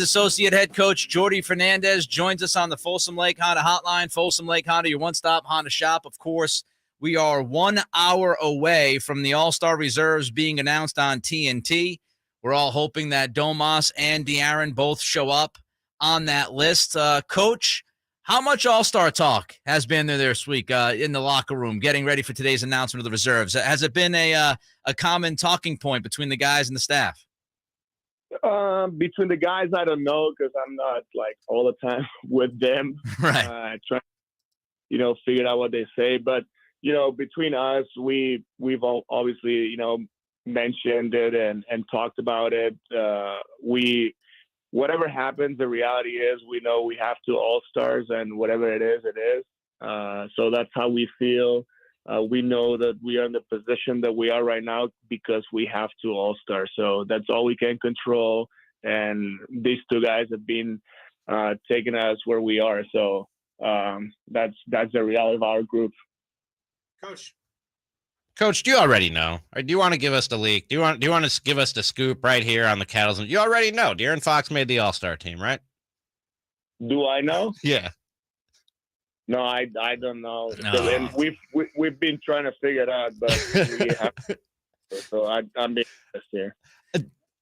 Associate head coach Jordi Fernandez joins us on the Folsom Lake Honda hotline. Folsom Lake Honda, your one-stop Honda shop. Of course, we are 1 hour away from the All-Star reserves being announced on TNT. We're all hoping that Domas and De'Aaron both show up on that list. Coach, how much All-Star talk has been there this week in the locker room, getting ready for today's announcement of the reserves? Has it been a common talking point between the guys and the staff? Between the guys, I don't know because I'm not like all the time with them. Right. Trying, figure out what they say. But between us, we've all obviously mentioned it and talked about it. Whatever happens, the reality is we know we have two All-Stars, and whatever it is, it is. So that's how we feel. We know that we are in the position that we are right now because we have two All-Stars. So that's all we can control. And these two guys have been taking us where we are. So that's the reality of our group. Coach, do you already know? Or do you want to give us the leak? Do you want to give us the scoop right here on the Cattles? You already know. De'Aaron Fox made the All-Star team, right? Do I know? Yeah. No, I don't know. No. So, and we've been trying to figure it out, but we have. So I'm being honest here.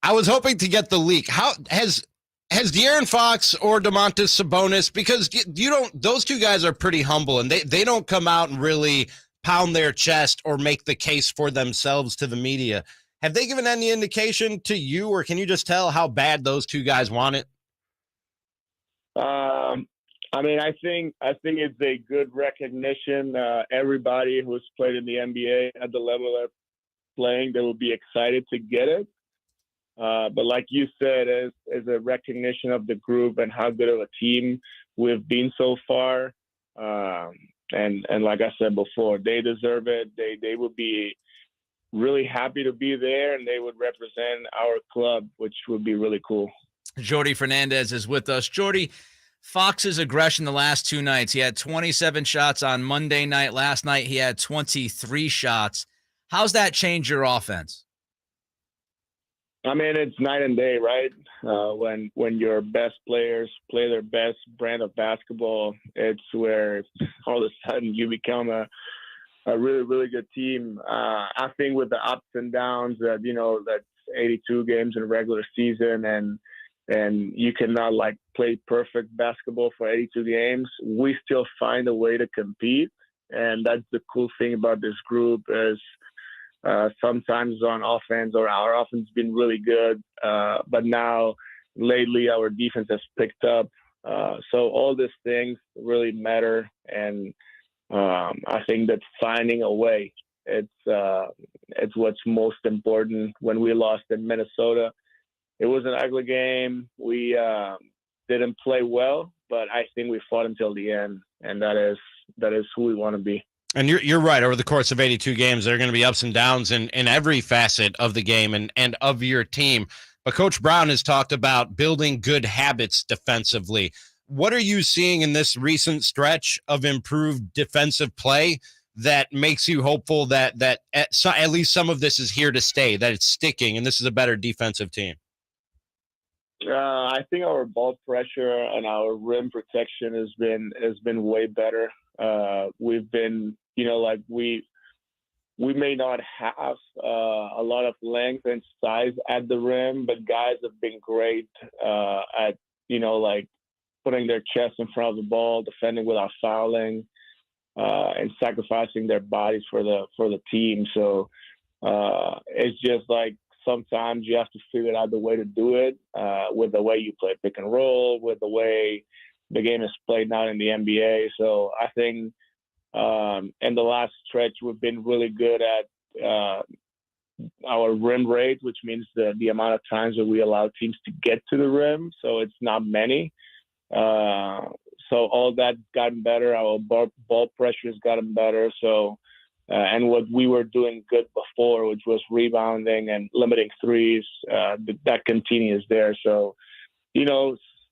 I was hoping to get the leak. How has De'Aaron Fox or Domantas Sabonis? Because those two guys are pretty humble, and they don't come out and really pound their chest or make the case for themselves to the media. Have they given any indication to you, or can you just tell how bad those two guys want it? I think it's a good recognition. Everybody who's played in the NBA at the level they're playing, they will be excited to get it. But like you said, as a recognition of the group and how good of a team we've been so far. And like I said before, they deserve it. They would be really happy to be there, and they would represent our club, which would be really cool. Jordi Fernandez is with us. Jordi, Fox's aggression the last two nights. He had 27 shots on Monday night. Last night he had 23 shots. How's that change your offense? It's night and day, right? When your best players play their best brand of basketball, it's where all of a sudden you become a really, really good team. I think with the ups and downs that, that's 82 games in a regular season and you cannot play perfect basketball for 82 games. We still find a way to compete. And that's the cool thing about this group is sometimes on offense or our offense has been really good. But now lately our defense has picked up. So all these things really matter. And I think that finding a way, it's what's most important. When we lost in Minnesota, it was an ugly game. We didn't play well, but I think we fought until the end, and that is who we want to be. And you're right. Over the course of 82 games, there are going to be ups and downs in every facet of the game and of your team. But Coach Brown has talked about building good habits defensively. What are you seeing in this recent stretch of improved defensive play that makes you hopeful that at least some of this is here to stay, that it's sticking, and this is a better defensive team? I think our ball pressure and our rim protection has been way better. We've been, we may not have a lot of length and size at the rim, but guys have been great at, putting their chest in front of the ball, defending without fouling, and sacrificing their bodies for the team. So it's just sometimes you have to figure out the way to do it with the way you play pick and roll, with the way the game is played now in the NBA. So I think in the last stretch, we've been really good at our rim rate, which means the amount of times that we allow teams to get to the rim. So it's not many. So all that's gotten better. Our ball pressure has gotten better. So and what we were doing good before, which was rebounding and limiting threes, that continues there. So,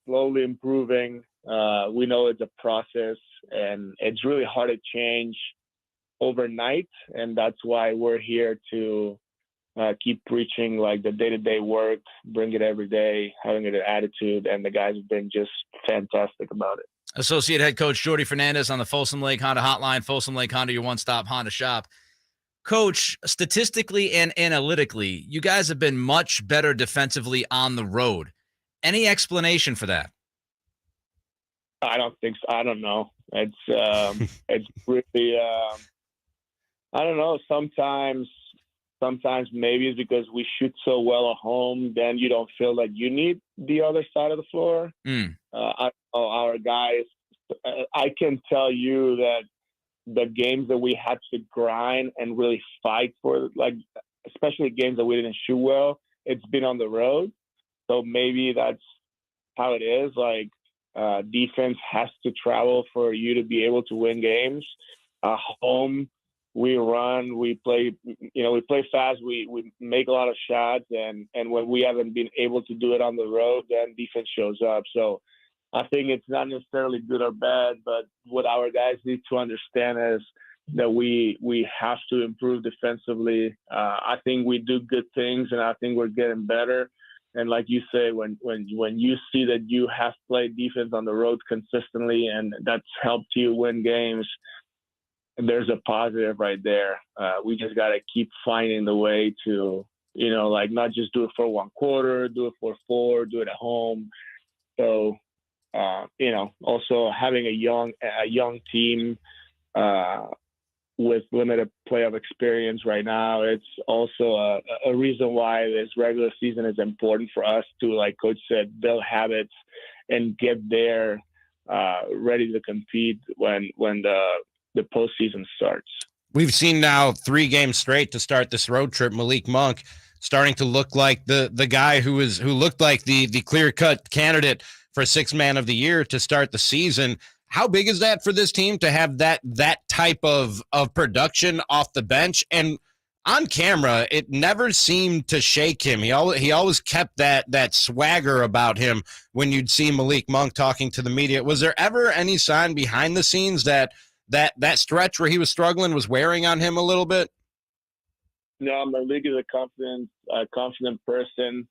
slowly improving. We know it's a process, and it's really hard to change overnight. And that's why we're here to keep preaching like the day-to-day work, bring it every day, having an attitude, and the guys have been just fantastic about it. Associate head coach Jordi Fernandez on the Folsom Lake Honda Hotline. Folsom Lake Honda, your one-stop Honda shop. Coach, statistically and analytically, you guys have been much better defensively on the road. Any explanation for that? I don't think so. I don't know. It's really I don't know. Sometimes maybe it's because we shoot so well at home, then you don't feel like you need the other side of the floor. Our guys, I can tell you that the games that we had to grind and really fight for, like, especially games that we didn't shoot well, it's been on the road. So maybe that's how it is. Like, defense has to travel for you to be able to win games. Home, we run, we play fast, we make a lot of shots, and when we haven't been able to do it on the road, then defense shows up. So I think it's not necessarily good or bad, but what our guys need to understand is that we have to improve defensively. I think we do good things, and I think we're getting better. And like you say, when you see that you have played defense on the road consistently and that's helped you win games, there's a positive right there. We just got to keep finding the way to, like, not just do it for one quarter, do it for 4, do it at home. So, also having a young team with limited playoff experience right now, it's also a reason why this regular season is important for us to, like Coach said, build habits and get there ready to compete when the postseason starts. We've seen now 3 games straight to start this road trip. Malik Monk starting to look like the guy who looked like the clear-cut candidate for Sixth Man of the Year to start the season. How big is that for this team to have that type of production off the bench? And on camera, it never seemed to shake him. He always kept that swagger about him when you'd see Malik Monk talking to the media. Was there ever any sign behind the scenes that stretch where he was struggling was wearing on him a little bit? No, Malik is a confident person.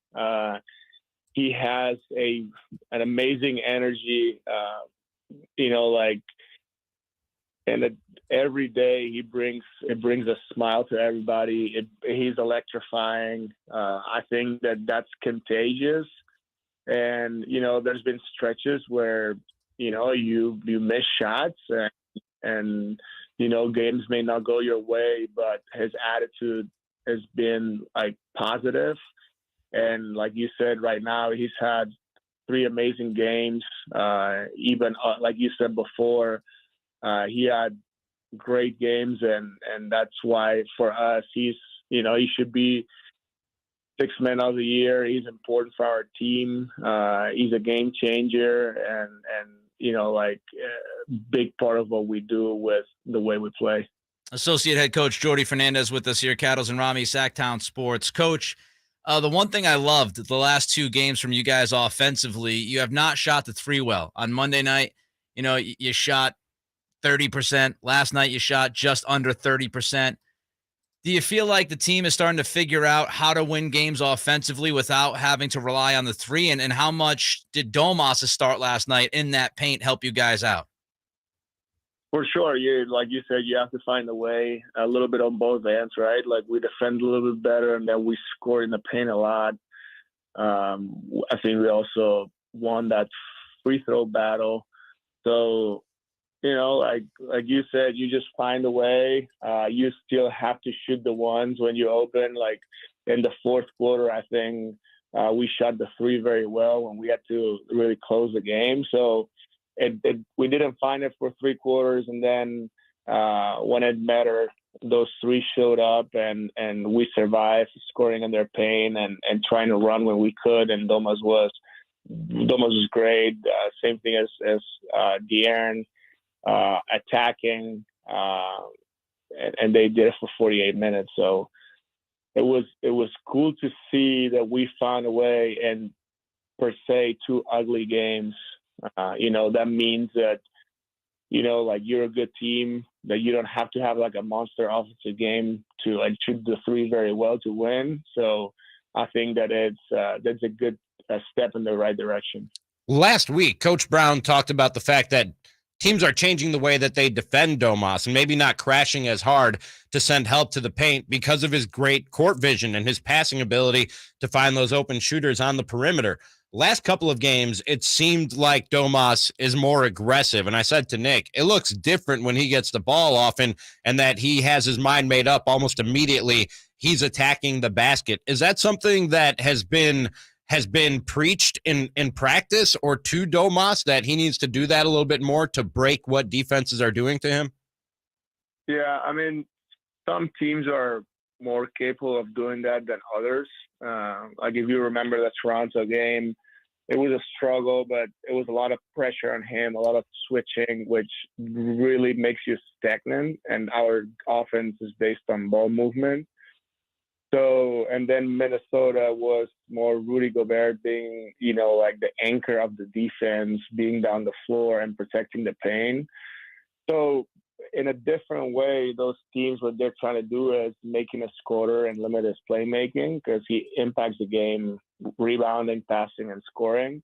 He has an amazing energy, and every day it brings a smile to everybody. He's electrifying. I think that's contagious. And, there's been stretches where, you miss shots and games may not go your way, but his attitude has been, like, positive. And like you said, right now he's had 3 amazing games. Even like you said before, he had great games, and that's why for us he should be Sixth Man of the Year. He's important for our team. He's a game changer, and big part of what we do with the way we play. Associate head coach Jordi Fernandez with us here, Cattles and Ramie, Sactown Sports. Coach, the one thing I loved the last 2 games from you guys offensively, you have not shot the 3 well. On Monday night, you shot 30%. Last night you shot just under 30%. Do you feel like the team is starting to figure out how to win games offensively without having to rely on the 3? And how much did Domas' start last night in that paint help you guys out? For sure. Like you said, you have to find a way a little bit on both ends, right? Like, we defend a little bit better, and then we score in the paint a lot. I think we also won that free throw battle. So, like you said, you just find a way. You still have to shoot the ones when you open. Like, in the fourth quarter, I think we shot the 3 very well when we had to really close the game. So we didn't find it for 3 quarters, and then when it mattered, those 3 showed up, and we survived scoring in their paint and trying to run when we could. And Domas was great. Same thing as De'Aaron, attacking, and they did it for 48 minutes. So it was cool to see that we found a way. And per se, 2 ugly games. That means that like you're a good team, that you don't have to have like a monster offensive game to like shoot the three very well to win. So I think that that's a good step in the right direction. Last week, Coach Brown talked about the fact that teams are changing the way that they defend Domas and maybe not crashing as hard to send help to the paint because of his great court vision and his passing ability to find those open shooters on the perimeter. Last couple of games, it seemed like Domas is more aggressive. And I said to Nick, it looks different when he gets the ball often and that he has his mind made up almost immediately. He's attacking the basket. Is that something that has been preached in practice or to Domas, that he needs to do that a little bit more to break what defenses are doing to him? Yeah, I mean, some teams are more capable of doing that than others. Like if you remember the Toronto game, it was a struggle, but it was a lot of pressure on him, a lot of switching, which really makes you stagnant. And our offense is based on ball movement. So, and then Minnesota was more Rudy Gobert being, like the anchor of the defense, being down the floor and protecting the paint. So in a different way, those teams, what they're trying to do is making a scorer and limit his playmaking because he impacts the game, rebounding, passing, and scoring.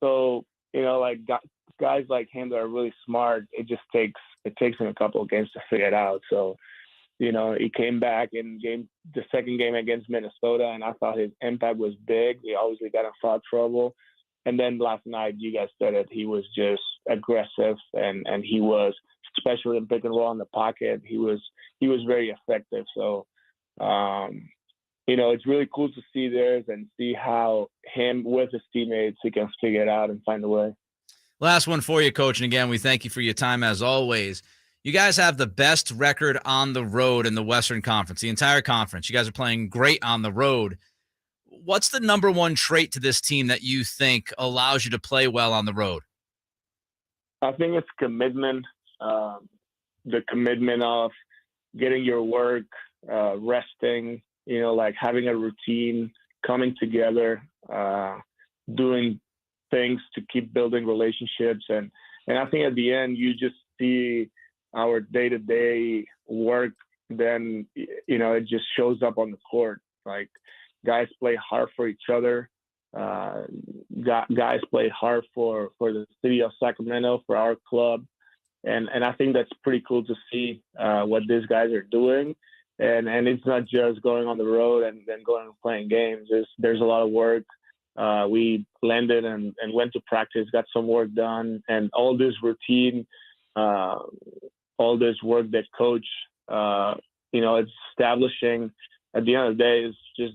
So, like guys like him that are really smart, it takes him a couple of games to figure it out. So, he came back in the second game against Minnesota, and I thought his impact was big. He obviously got in foul trouble. And then last night, you guys said it, he was just aggressive, and he was, especially in pick and roll in the pocket, he was very effective. So, it's really cool to see this and see how him with his teammates, he can figure it out and find a way. Last one for you, Coach. And again, we thank you for your time as always. You guys have the best record on the road in the Western Conference, the entire conference. You guys are playing great on the road. What's the number one trait to this team that you think allows you to play well on the road? I think it's commitment, the commitment of getting your work, resting, like having a routine, coming together, doing things to keep building relationships. And I think at the end, you just see our day-to-day work, then, it just shows up on the court. Like guys play hard for each other. Guys play hard for the city of Sacramento, for our club. And I think that's pretty cool to see what these guys are doing. And it's not just going on the road and then going and playing games. There's a lot of work. We landed and went to practice, got some work done, and all this routine, all this work that coach, it's establishing. At the end of the day, it's just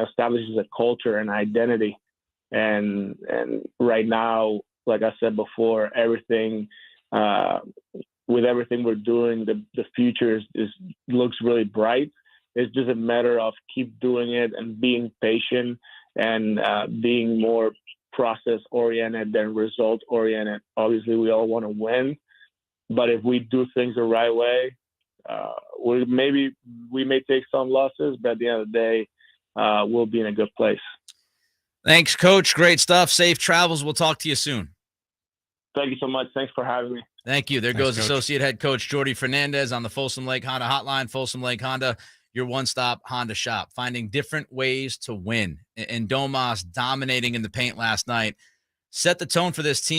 establishes a culture and identity. And right now, like I said before, everything with everything we're doing, the future looks really bright. It's just a matter of keep doing it and being patient and being more process oriented than result oriented. Obviously, we all want to win, but if we do things the right way, we may take some losses, but at the end of the day, we'll be in a good place. Thanks, Coach. Great stuff. Safe travels. We'll talk to you soon. Thank you so much. Thanks for having me. Thank you. There goes Coach. Associate Head Coach Jordi Fernandez on the Folsom Lake Honda Hotline. Folsom Lake Honda, your one-stop Honda shop, finding different ways to win. And Domas dominating in the paint last night set the tone for this team.